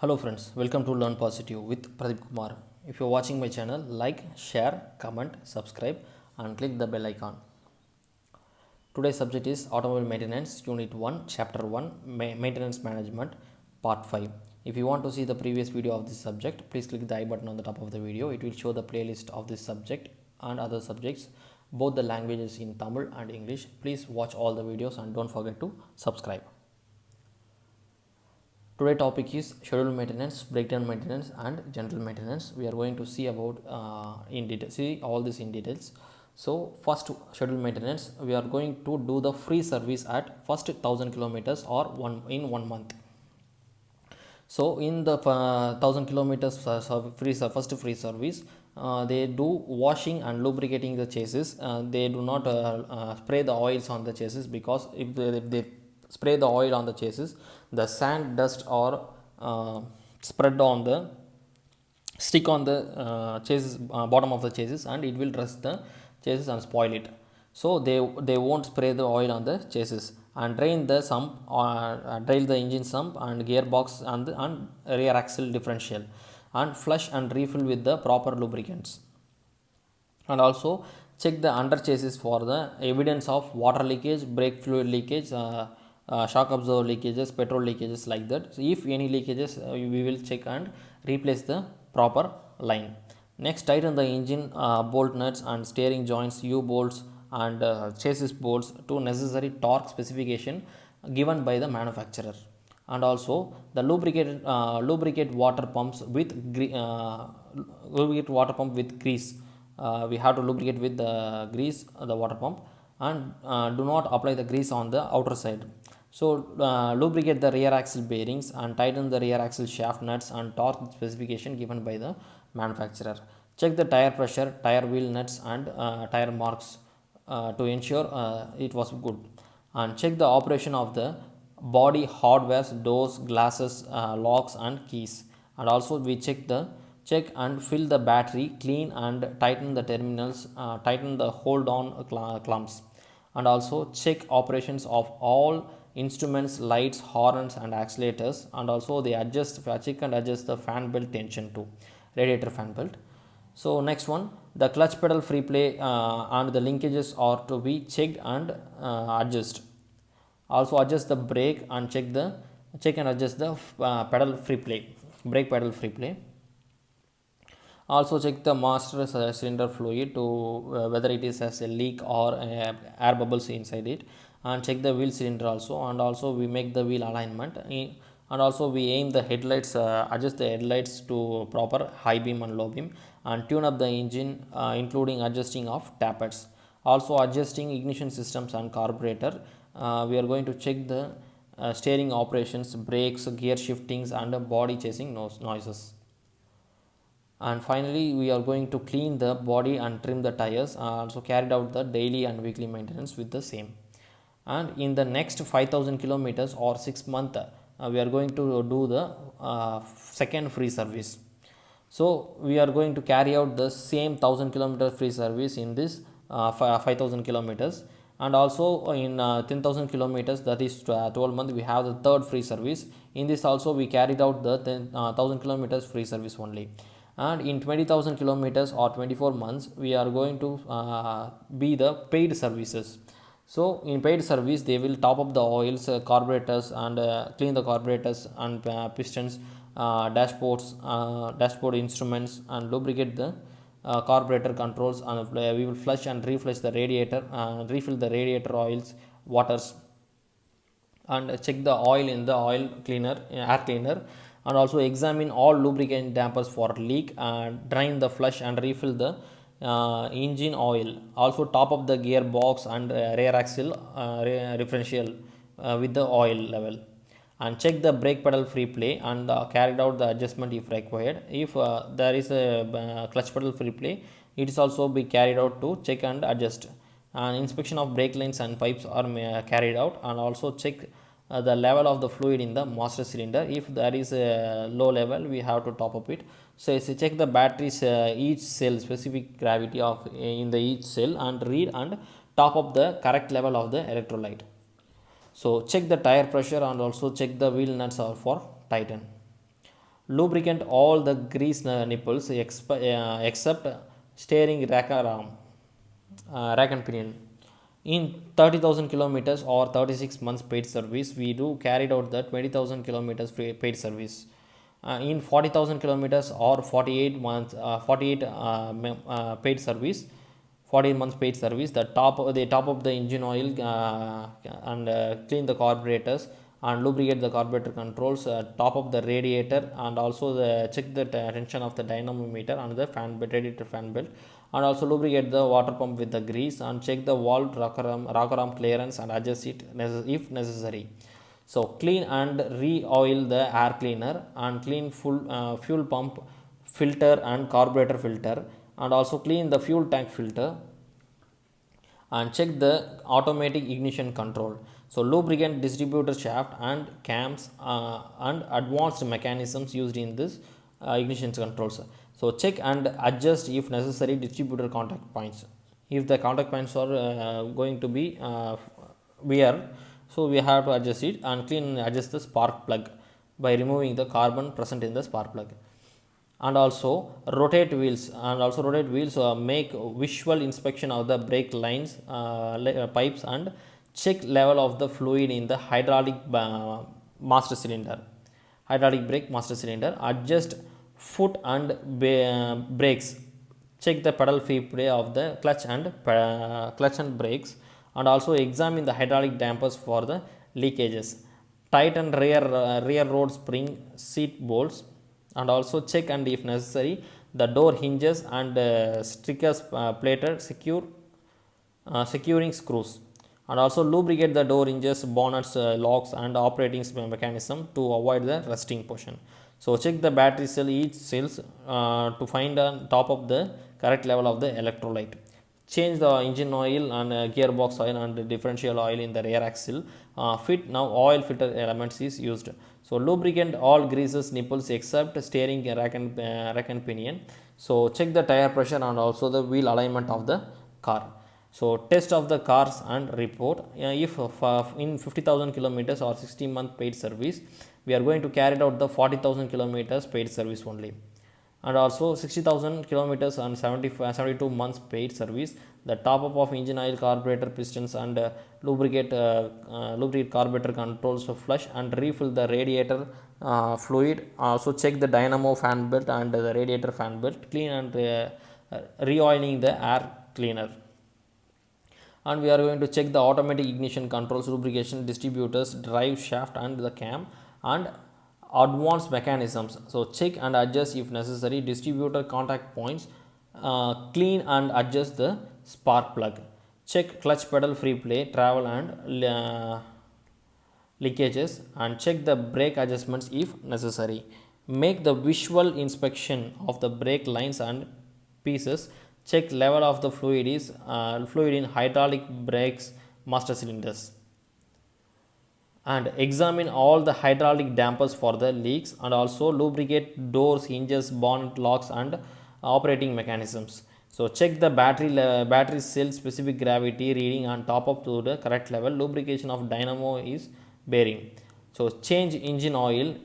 Hello friends, welcome to Learn Positive with Pradeep Kumar. If you're watching my channel, like, share, comment, subscribe and click the bell icon. Today's subject is Automobile Maintenance Unit 1, Chapter 1, Maintenance Management, Part 5. If you want to see the previous video of this subject, please click the I button on the top of the video. It will show the playlist of this subject and other subjects, both the languages in Tamil and English. Please watch all the videos and don't forget to subscribe. Today topic is schedule maintenance, breakdown maintenance and general maintenance. We are going to see about in detail, see all this in details. So first schedule maintenance, we are going to do the free service at first 1000 kilometers or in 1 month. So in the 1000 kilometers first free service, they do washing and lubricating the chassis. They do not spray the oils on the chassis, because if they spray the oil on the chassis, the sand, dust or spread on the stick on the chassis, bottom of the chassis, and it will rust the chassis and spoil it. So they won't spray the oil on the chassis, and drain the sump, drain the engine sump and gearbox and rear axle differential, and flush and refill with the proper lubricants. And also check the under chassis for the evidence of water leakage, brake fluid leakage, shock absorber leakages, petrol leakages, like that. So if any leakages, we will check and replace the proper line. Next, tighten the engine bolt nuts and steering joints, U bolts and chassis bolts to necessary torque specification given by the manufacturer. And also the lubricate water pumps with lubricate water pump with grease. We have to lubricate with the grease the water pump, and do not apply the grease on the outer side. So lubricate the rear axle bearings and tighten the rear axle shaft nuts and torque specification given by the manufacturer. Check the tire pressure, tire wheel nuts and tire marks to ensure it was good. And check the operation of the body hardware, doors, glasses, locks and keys. And also we check and fill the battery, clean and tighten the terminals, tighten the hold on clamps. And also check operations of all instruments, lights, horns and accelerators. And also they check and adjust the fan belt tension to radiator fan belt. So next one, the clutch pedal free play and the linkages are to be checked and adjust. Also adjust the brake and check and adjust the pedal free play, brake pedal free play. Also check the master cylinder fluid to whether it is has a leak or air bubbles inside it, and check the wheel cylinder also. And also we make the wheel alignment, and also we aim the headlights, adjust the headlights to proper high beam and low beam, and tune up the engine including adjusting of tappets. Also adjusting ignition systems and carburetor. We are going to check the steering operations, brakes, gear shiftings and body chasing noises. And finally we are going to clean the body and trim the tires, also carried out the daily and weekly maintenance with the same. And in the next 5000 kilometers or 6 month, we are going to do the second free service. So we are going to carry out the same 1000 kilometer free service in this 5000 kilometers, and also in 10,000 kilometers, that is 12 month, we have the third free service. In this also we carried out the 1000 kilometers free service only. And in 20,000 kilometers or 24 months, we are going to be the paid services. So in paid service, they will top up the oils, carburetors and clean the carburetors and pistons, dashboard instruments, and lubricate the carburetor controls, and we will flush and reflush the radiator, refill the radiator oils, waters, and check the oil in the oil cleaner, air cleaner. And also examine all lubricant dampers for leak, and drain the flush and refill the engine oil. Also top up the gearbox and rear axle differential with the oil level, and check the brake pedal free play and carried out the adjustment if required. If there is a clutch pedal free play, it is also be carried out to check and adjust. And inspection of brake lines and pipes are carried out, and also check the level of the fluid in the master cylinder. If there is a low level, we have to top up it. So check the batteries, each cell specific gravity of in the each cell, and read and top up the correct level of the electrolyte. So check the tire pressure and also check the wheel nuts are for tighten. Lubricant all the grease nipples except steering rack and pinion. In 30,000 kilometers or 36 months paid service, we do carried out the 20,000 kilometers paid service. In 40,000 kilometers or 48 months, 48 paid service, 14 months paid service, they top up the engine oil and clean the carburetors and lubricate the carburetor controls, top up the radiator, and also check the tension of the dynamometer and the fan belt, radiator fan belt, and also lubricate the water pump with the grease and check the valve rocker arm clearance and adjust it if necessary. So clean and re-oil the air cleaner and clean fuel pump filter and carburetor filter, and also clean the fuel tank filter and check the automatic ignition control. So lubricant distributor shaft and cams and advanced mechanisms used in this ignition controls. So check and adjust if necessary distributor contact points. If the contact points are going to be wear, so we have to adjust it and clean and adjust the spark plug by removing the carbon present in the spark plug. And also rotate wheels make visual inspection of the brake lines, pipes, and check level of the fluid in the hydraulic brake master cylinder. Adjust foot and brakes, check the pedal free play of the clutch and brakes, and also examine the hydraulic dampers for the leakages. Tighten rear road spring seat bolts, and also check and if necessary the door hinges and stickers plated securing screws, and also lubricate the door hinges, bonnets, locks, and operating mechanism to avoid the rusting portion. So check the battery cell, each cells to find on top of the correct level of the electrolyte. Change the engine oil and gearbox oil and differential oil in the rear axle. Fit now oil filter elements is used. So lubricant all greases nipples except steering rack and pinion. So check the tire pressure and also the wheel alignment of the car. So test of the cars and report. If in 50,000 kilometers or 60-month paid service, we are going to carry out the 40,000 kilometers paid service only, and also 60,000 kilometers and 72 months paid service. The top up of engine oil, carburetor pistons, and lubricate carburetor controls to flush and refill the radiator fluid. Also check the dynamo fan belt and the radiator fan belt, clean and re-oiling the air cleaner. And we are going to check the automatic ignition controls, lubrication, distributors, drive shaft, and the cam, and advanced mechanisms. So check and adjust if necessary distributor contact points, clean and adjust the spark plug, check clutch pedal free play, travel, and leakages, and check the brake adjustments if necessary. Make the visual inspection of the brake lines and pieces. Check level of the fluid in hydraulic brakes master cylinders, and examine all the hydraulic dampers for the leaks, and also lubricate doors, hinges, bonnet locks, and operating mechanisms. So check the battery cell specific gravity reading and top up to the correct level. Lubrication of dynamo is bearing. So change engine oil,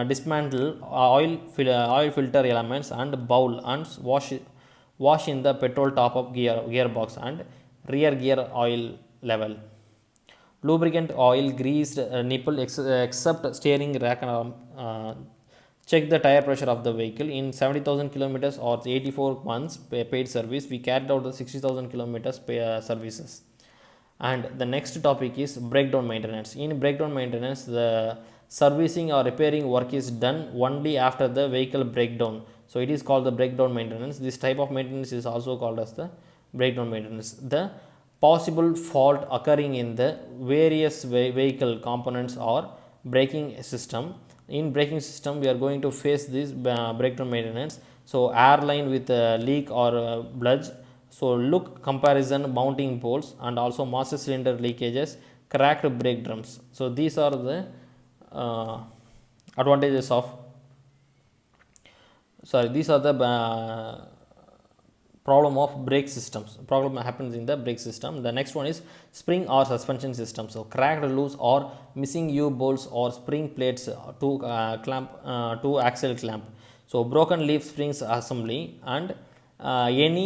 dismantle oil filter elements and bowl, and wash in the petrol top up gearbox and rear gear oil level. Lubricant oil greased nipple except steering rack and check the tire pressure of the vehicle. In 70,000 kilometers or 84 months paid service, we carried out the 60,000 kilometers services. And the next topic is breakdown maintenance. In breakdown maintenance, the servicing or repairing work is done only after the vehicle breakdown. So it is called the breakdown maintenance. This type of maintenance is also called as the breakdown maintenance. The possible fault occurring in the various vehicle components or braking system. In braking system, we are going to face this breakdown maintenance. So airline with leak or bludge. So look comparison, mounting bolts, and also master cylinder leakages, cracked brake drums. So these are the these are the problem of brake systems. Problem happens in the brake system. The next one is spring or suspension system. So cracked, loose or missing U bolts or spring plates to axle clamp. So broken leaf springs assembly, and any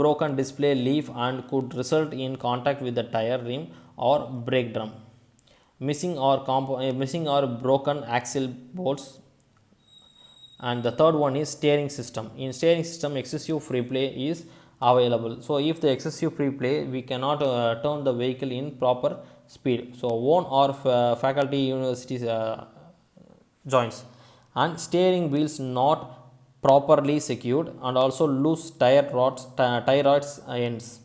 broken display leaf and could result in contact with the tire rim or brake drum. Missing or broken axle bolts. And the third one is steering system. In steering system, excessive free play is available. So if the excessive free play, we cannot turn the vehicle in proper speed. So own or faculty universities joints, and steering wheels not properly secured, and also loose tire rods ends.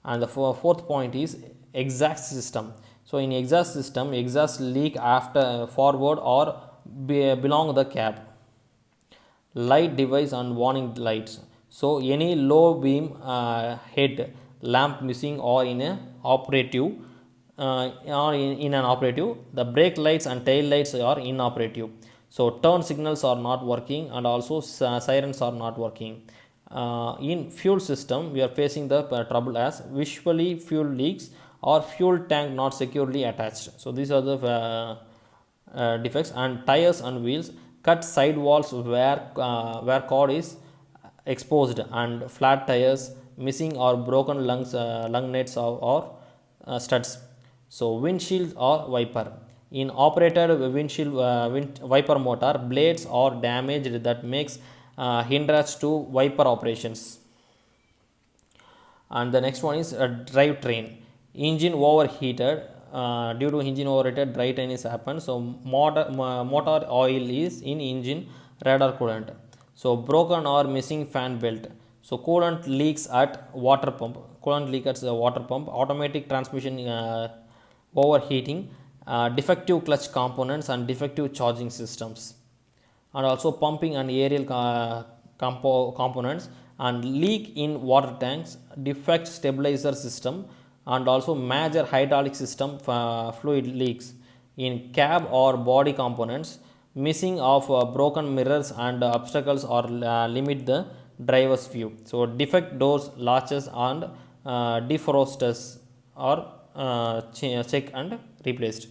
And the fourth point is exhaust system. So in exhaust system, exhaust leak after forward or belong the cab. Light device and warning lights. So any low beam head lamp missing or in a operative in an operative, the brake lights and tail lights are inoperative. So turn signals are not working, and also sirens are not working. In fuel system, we are facing the trouble as visually fuel leaks or fuel tank not securely attached. So these are the defects. And tires and wheels, cut sidewalls where cord is exposed, and flat tires, missing or broken lug nuts or studs. So windshield or wiper. In operated windshield wiper motor, blades are damaged that makes hindrance to wiper operations. And the next one is a drivetrain. Engine overheated. Due to engine overheated, drivetrain is happened. So motor oil is in engine, radar coolant. So broken or missing fan belt. So coolant leaks at water pump. Coolant leak at the water pump. Automatic transmission overheating. Defective clutch components and defective charging systems. And also pumping and aerial components, and leak in water tanks, defect stabilizer system, and also major hydraulic system fluid leaks in cab or body components. Missing of broken mirrors and obstacles or limit the driver's view. So defect doors, latches and defrosters are checked and replaced.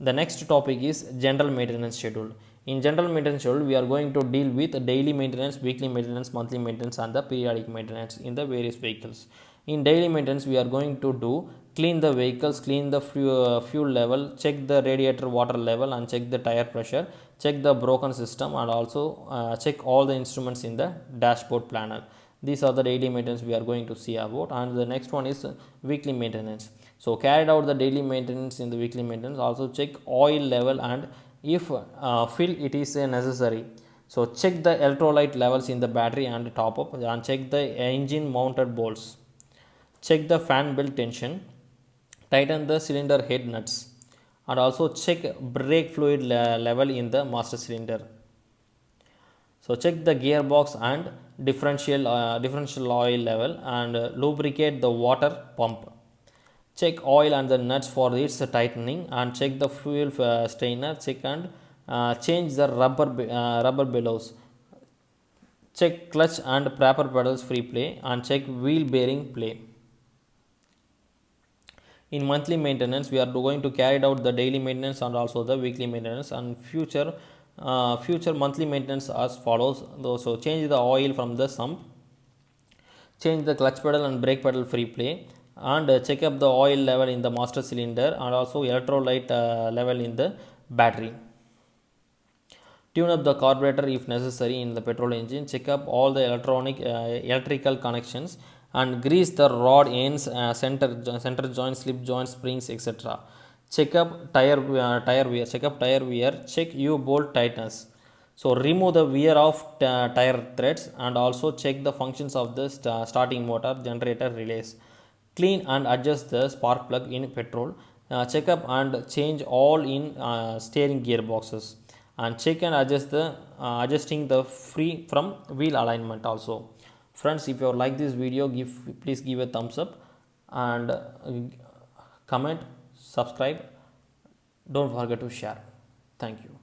The next topic is general maintenance schedule. In general maintenance schedule, we are going to deal with daily maintenance, weekly maintenance, monthly maintenance and the periodic maintenance in the various vehicles. In daily maintenance, we are going to do clean the vehicles, clean the fuel level, check the radiator water level and check the tire pressure, check the broken system, and also check all the instruments in the dashboard planner. These are the daily maintenance we are going to see about. And the next one is weekly maintenance. So carried out the daily maintenance in the weekly maintenance. Also check oil level and if fill it is necessary. So check the electrolyte levels in the battery and top up, and check the engine mounted bolts. Check the fan belt tension, tighten the cylinder head nuts, and also check brake fluid level in the master cylinder. So check the gearbox and differential oil level, and lubricate the water pump. Check oil and the nuts for its tightening, and check the fuel strainer. Check and change the rubber bellows. Check clutch and proper pedals free play, and check wheel bearing play. In monthly maintenance, we are going to carry out the daily maintenance and also the weekly maintenance, and future monthly maintenance as follows. So change the oil from the sump, change the clutch pedal and brake pedal free play, and check up the oil level in the master cylinder and also electrolyte level in the battery. Tune up the carburetor if necessary in the petrol engine. Check up all the electrical connections, and grease the rod ends, center joints, slip joints, springs, etc. Check up tire wear. Check U-bolt tightness. So remove the wear of tire threads, and also check the functions of the starting motor, generator, relays. Clean and adjust the spark plug in petrol. Check up and change all in steering gearboxes, and check and adjust the adjusting the free from wheel alignment also. Friends, if you like this video, please give a thumbs up and comment, subscribe. Don't forget to share. Thank you.